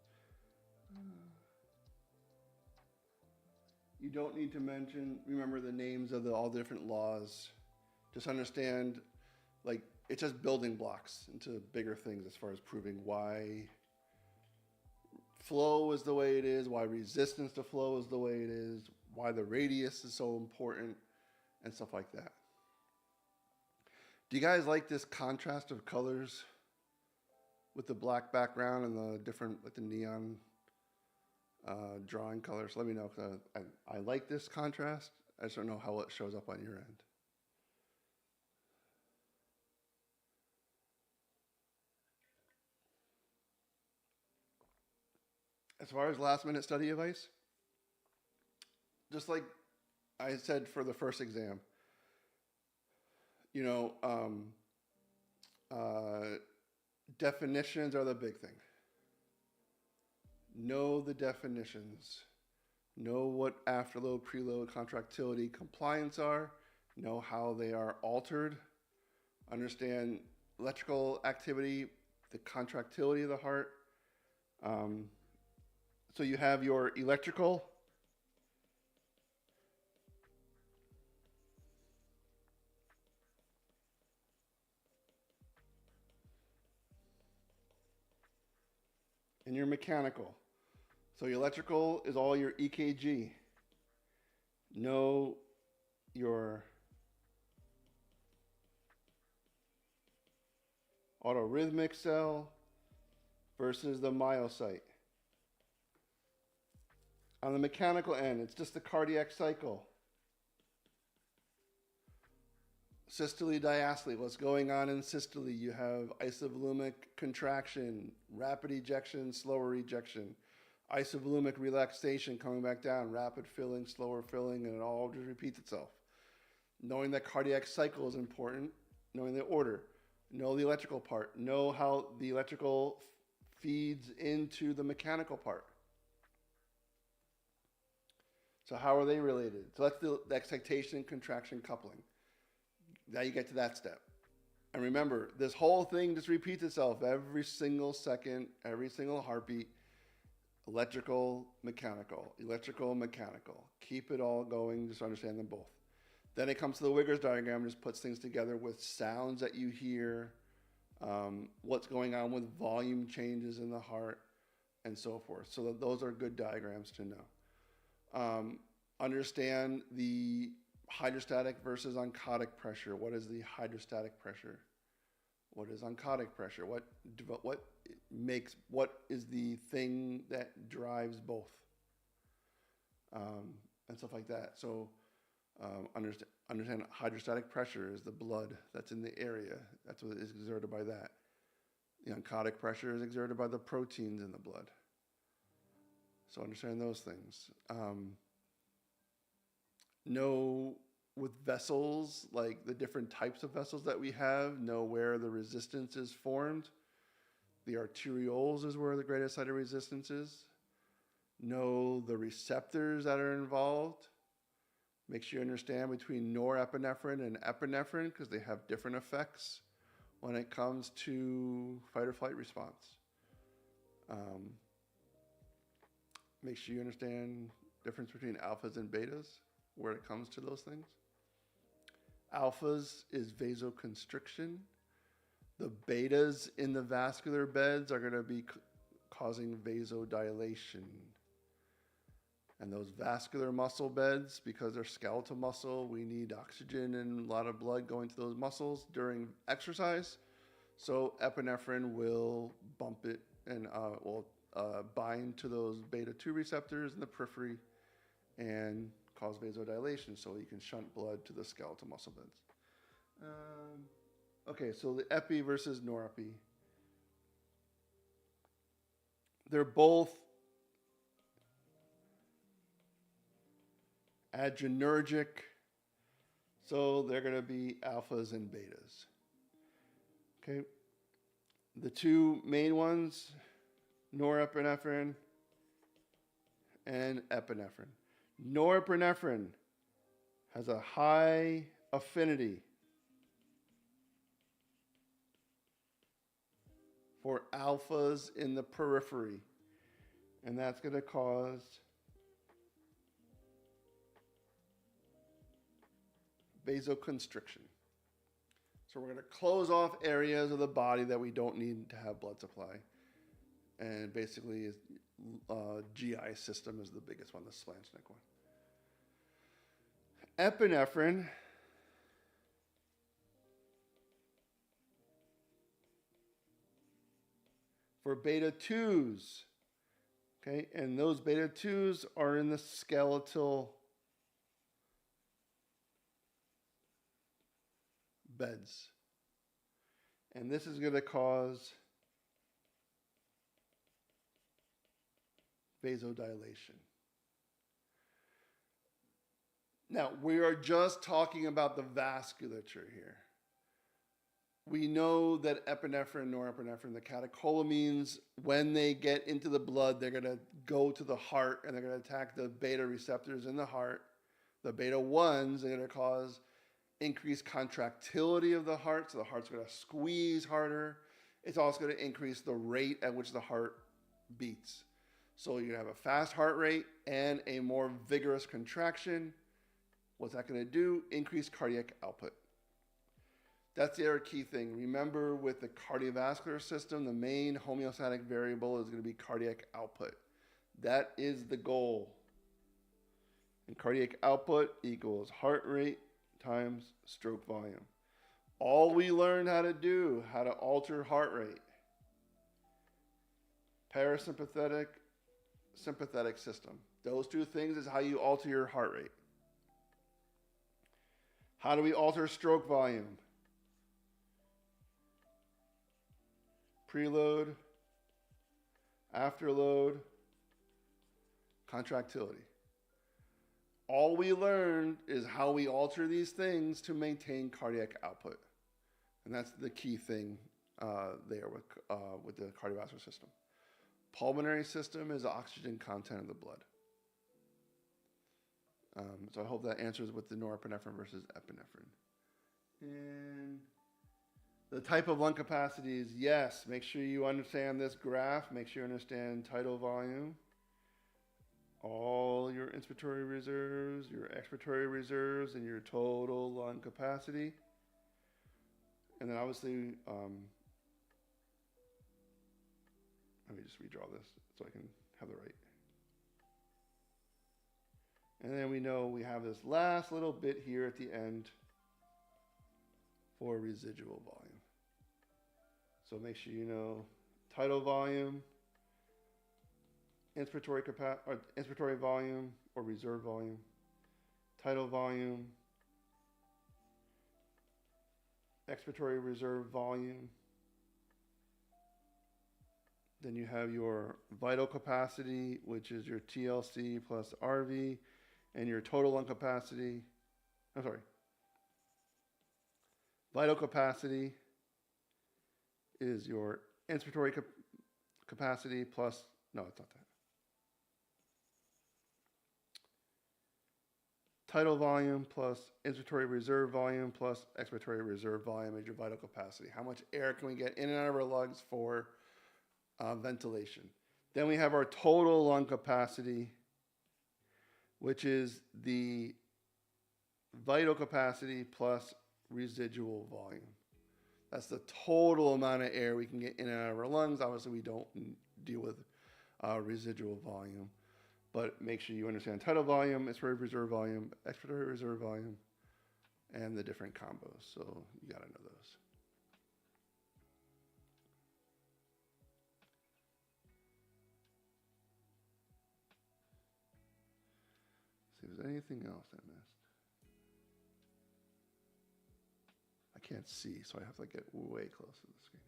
You don't need to remember the names of all the different laws. Just understand, like, it's just building blocks into bigger things as far as proving why flow is the way it is, why resistance to flow is the way it is, why the radius is so important, and stuff like that. Do you guys like this contrast of colors with the black background and the different, like the neon drawing colors? Let me know, because I like this contrast. I just don't know how it shows up on your end. As far as last minute study advice, just like I said for the first exam, definitions are the big thing. Know the definitions. Know what afterload, preload, contractility, compliance are. Know how they are altered. Understand electrical activity, the contractility of the heart. So you have your electrical. And your mechanical. So your electrical is all your EKG. Know your autorhythmic cell versus the myocyte. On the mechanical end, it's just the cardiac cycle. Systole, diastole, what's going on in systole? You have isovolumic contraction, rapid ejection, slower ejection, isovolumic relaxation coming back down, rapid filling, slower filling, and it all just repeats itself. Knowing that cardiac cycle is important, knowing the order, know the electrical part, know how the electrical feeds into the mechanical part. So how are they related? So that's the excitation, contraction, coupling. Now you get to that step. And remember, this whole thing just repeats itself every single second, every single heartbeat. Electrical, mechanical, electrical, mechanical. Keep it all going, just understand them both. Then it comes to the Wigger's diagram, just puts things together with sounds that you hear, what's going on with volume changes in the heart, and so forth. So those are good diagrams to know. Understand the hydrostatic versus oncotic pressure. What is the hydrostatic pressure? What is oncotic pressure? What is the thing that drives both? And stuff like that. So understand hydrostatic pressure is the blood that's in the area. That's what is exerted by that. The oncotic pressure is exerted by the proteins in the blood. So understand those things. Know with vessels, like the different types of vessels that we have, know where the resistance is formed. The arterioles is where the greatest site of resistance is. Know the receptors that are involved. Make sure you understand between norepinephrine and epinephrine because they have different effects when it comes to fight or flight response. Make sure you understand the difference between alphas and betas where it comes to those things. Alphas is vasoconstriction. The betas in the vascular beds are going to be causing vasodilation. And those vascular muscle beds, because they're skeletal muscle, we need oxygen and a lot of blood going to those muscles during exercise. So epinephrine will bump it and will bind to those beta-2 receptors in the periphery and cause vasodilation so you can shunt blood to the skeletal muscle beds. Okay, so the epi versus norepi. They're both adrenergic, so they're going to be alphas and betas. Okay, the two main ones, norepinephrine and epinephrine. Norepinephrine has a high affinity for alphas in the periphery, and that's going to cause vasoconstriction. So we're going to close off areas of the body that we don't need to have blood supply, and basically GI system is the biggest one, the splanchnic one. Epinephrine for beta 2s, okay, and those beta 2s are in the skeletal beds, and this is going to cause vasodilation. Now, we are just talking about the vasculature here. We know that epinephrine, norepinephrine, the catecholamines, when they get into the blood, they're going to go to the heart and they're going to attack the beta receptors in the heart. The beta 1s are going to cause increased contractility of the heart, so the heart's going to squeeze harder. It's also going to increase the rate at which the heart beats. So you have a fast heart rate and a more vigorous contraction. What's that going to do? Increase cardiac output. That's the other key thing. Remember, with the cardiovascular system, the main homeostatic variable is going to be cardiac output. That is the goal. And cardiac output equals heart rate times stroke volume. All we learned how to do, how to alter heart rate. Parasympathetic, sympathetic system. Those two things is how you alter your heart rate. How do we alter stroke volume? Preload, afterload, contractility. All we learned is how we alter these things to maintain cardiac output. And that's the key thing there with the cardiovascular system. Pulmonary system is the oxygen content of the blood. So I hope that answers with the norepinephrine versus epinephrine. And the type of lung capacity is, yes, make sure you understand this graph. Make sure you understand tidal volume, all your inspiratory reserves, your expiratory reserves, and your total lung capacity. And then obviously, let me just redraw this so I can have the right. And then we know we have this last little bit here at the end for residual volume. So make sure you know tidal volume, inspiratory volume or reserve volume, tidal volume, expiratory reserve volume. Then you have your vital capacity, which is your TLC plus RV, and your total lung capacity. Vital capacity is your inspiratory capacity plus, no, it's not that. Tidal volume plus inspiratory reserve volume plus expiratory reserve volume is your vital capacity. How much air can we get in and out of our lungs for ventilation? Then we have our total lung capacity, which is the vital capacity plus residual volume. That's the total amount of air we can get in and out of our lungs. Obviously, we don't deal with residual volume, but make sure you understand tidal volume, inspiratory reserve volume, expiratory reserve volume, and the different combos. So you got to know those. See if there's anything else I missed. I can't see, so I have to get way close to the screen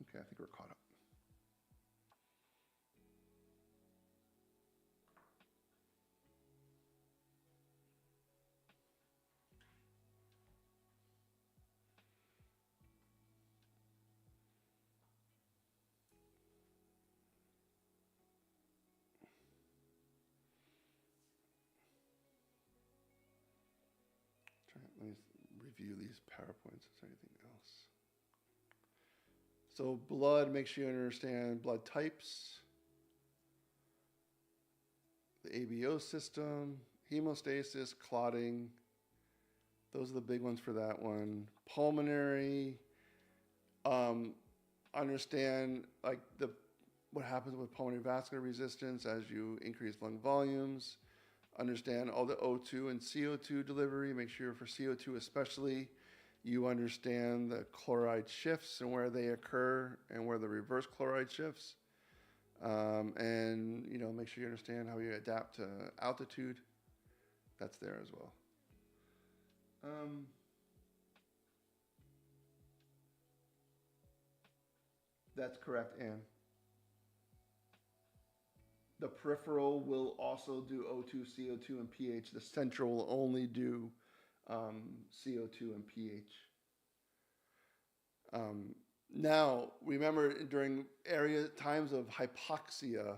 here. Okay, I think we're caught up. Let me review these PowerPoints. Is there anything else? So blood, make sure you understand blood types, the ABO system, hemostasis, clotting. Those are the big ones for that one. Pulmonary, understand like what happens with pulmonary vascular resistance as you increase lung volumes. Understand all the O2 and CO2 delivery. Make sure for CO2 especially, you understand the chloride shifts and where they occur and where the reverse chloride shifts. And make sure you understand how you adapt to altitude. That's there as well. That's correct, Anne. The peripheral will also do O2, CO2, and pH. The central will only do CO2 and pH. Now, remember during times of hypoxia,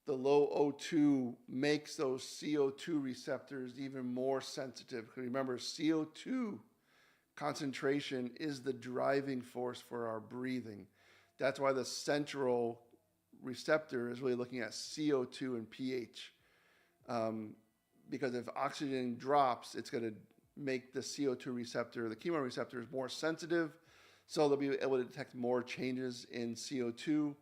the low O2 makes those CO2 receptors even more sensitive. Remember, CO2 concentration is the driving force for our breathing. That's why the central receptor is really looking at CO2 and pH. Because if oxygen drops, it's going to make the CO2 receptor, the chemoreceptors, more sensitive. So they'll be able to detect more changes in CO2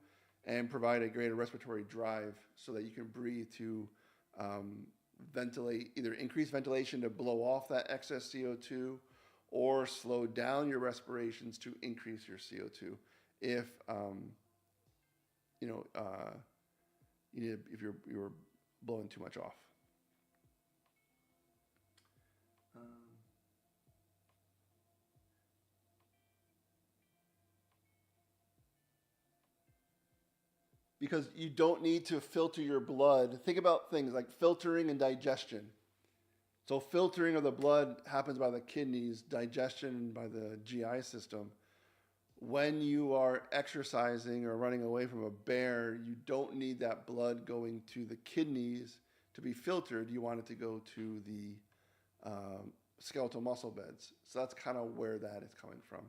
and provide a greater respiratory drive so that you can breathe to ventilate, either increase ventilation to blow off that excess CO2 or slow down your respirations to increase your CO2 if if you're blowing too much off. because you don't need to filter your blood. Think about things like filtering and digestion. So filtering of the blood happens by the kidneys, digestion by the GI system. When you are exercising or running away from a bear, you don't need that blood going to the kidneys to be filtered. You want it to go to the skeletal muscle beds. So that's kind of where that is coming from.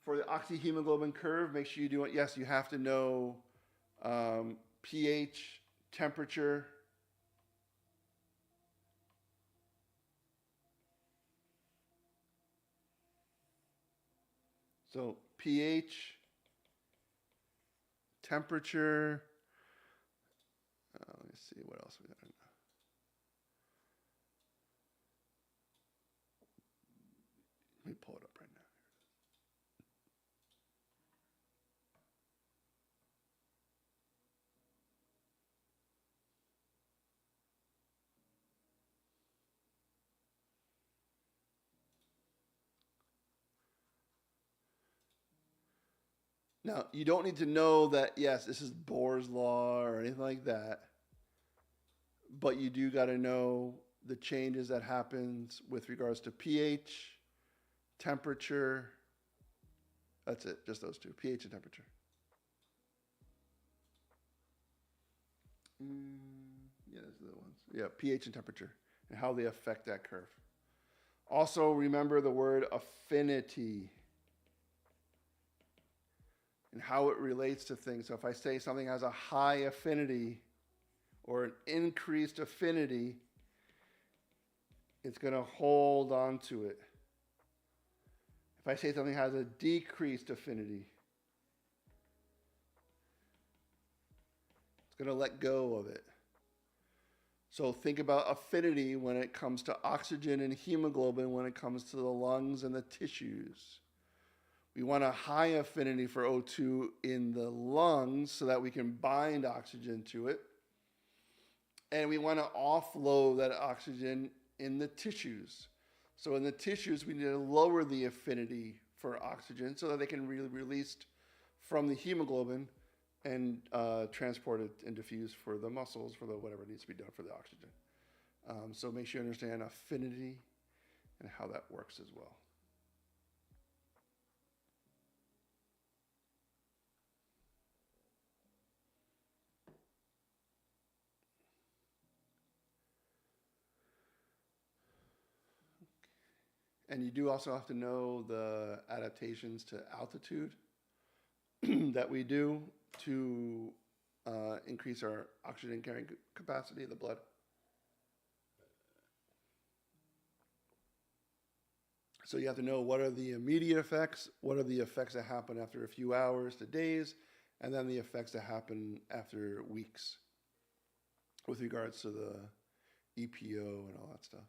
For the oxyhemoglobin curve, make sure you do it. Yes, you have to know pH, temperature. So pH, temperature. Let me see what else we got. Let me pull it up right now. Now, you don't need to know that, yes, this is Bohr's law or anything like that, but you do got to know the changes that happens with regards to pH, temperature. That's it, just those two, pH and temperature. Yeah, those are the ones. Yeah, pH and temperature and how they affect that curve. Also, remember the word affinity and how it relates to things. So if I say something has a high affinity or an increased affinity, it's going to hold on to it. If I say something has a decreased affinity, it's going to let go of it. So think about affinity when it comes to oxygen and hemoglobin, when it comes to the lungs and the tissues. We want a high affinity for O2 in the lungs so that we can bind oxygen to it. And we want to offload that oxygen in the tissues. So in the tissues, we need to lower the affinity for oxygen so that they can be released from the hemoglobin and transported and diffused for the muscles, for the whatever needs to be done for the oxygen. So make sure you understand affinity and how that works as well. And you do also have to know the adaptations to altitude that we do to increase our oxygen carrying capacity of the blood. So you have to know what are the immediate effects, what are the effects that happen after a few hours to days, and then the effects that happen after weeks with regards to the EPO and all that stuff.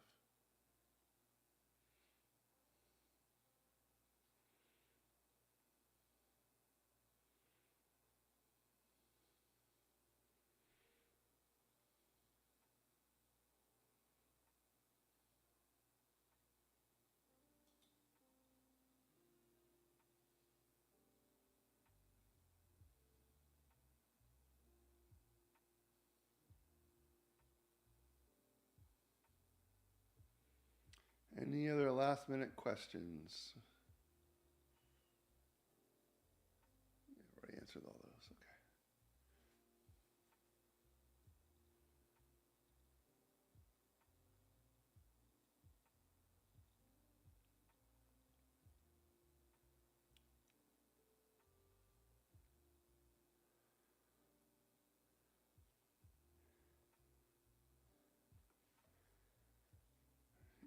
Any other last minute questions? Yeah, already answered all those. Okay.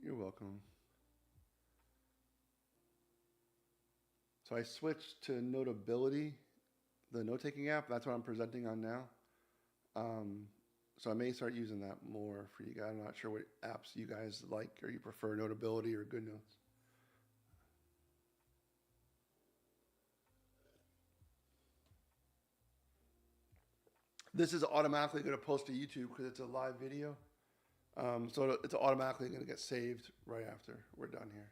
You're welcome. So I switched to Notability, the note-taking app. That's what I'm presenting on now. So I may start using that more for you guys. I'm not sure what apps you guys like or you prefer, Notability or GoodNotes. This is automatically going to post to YouTube because it's a live video. So it's automatically going to get saved right after we're done here.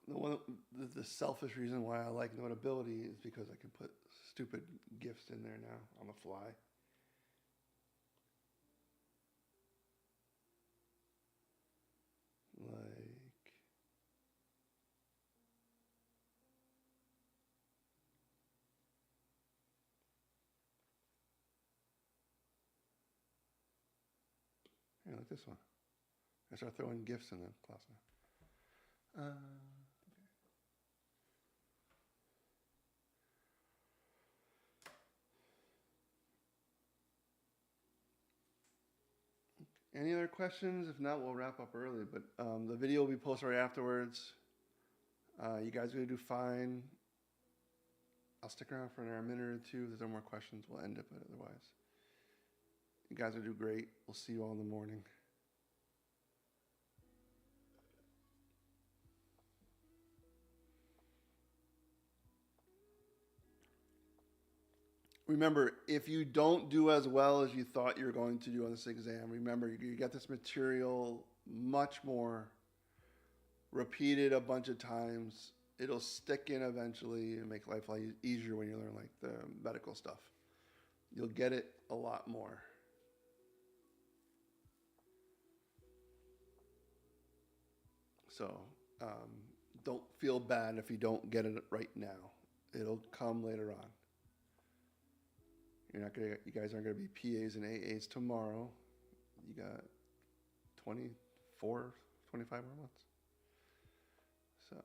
The, the selfish reason why I like Notability is because I can put stupid GIFs in there now on the fly. Like, here, like this one. I start throwing GIFs in the class now. Any other questions? If not, we'll wrap up early. But the video will be posted right afterwards. You guys are going to do fine. I'll stick around for another minute or two. If there's no more questions, we'll end it. But otherwise, you guys will do great. We'll see you all in the morning. Remember, if you don't do as well as you thought you were going to do on this exam, remember, you get this material much more, repeated a bunch of times. It'll stick in eventually and make life a lot easier when you learn like the medical stuff. You'll get it a lot more. So don't feel bad if you don't get it right now. It'll come later on. You guys aren't gonna be PAs and AAs tomorrow. You got 24, 25 more months. So.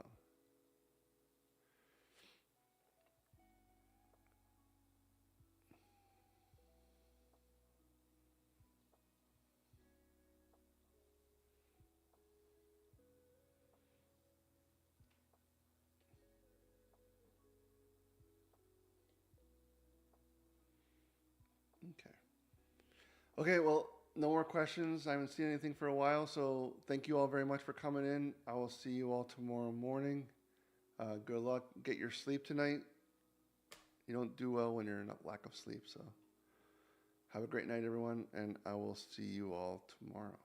Okay, well, no more questions. I haven't seen anything for a while, so thank you all very much for coming in. I will see you all tomorrow morning. Good luck. Get your sleep tonight. You don't do well when you're in a lack of sleep, so have a great night, everyone, and I will see you all tomorrow.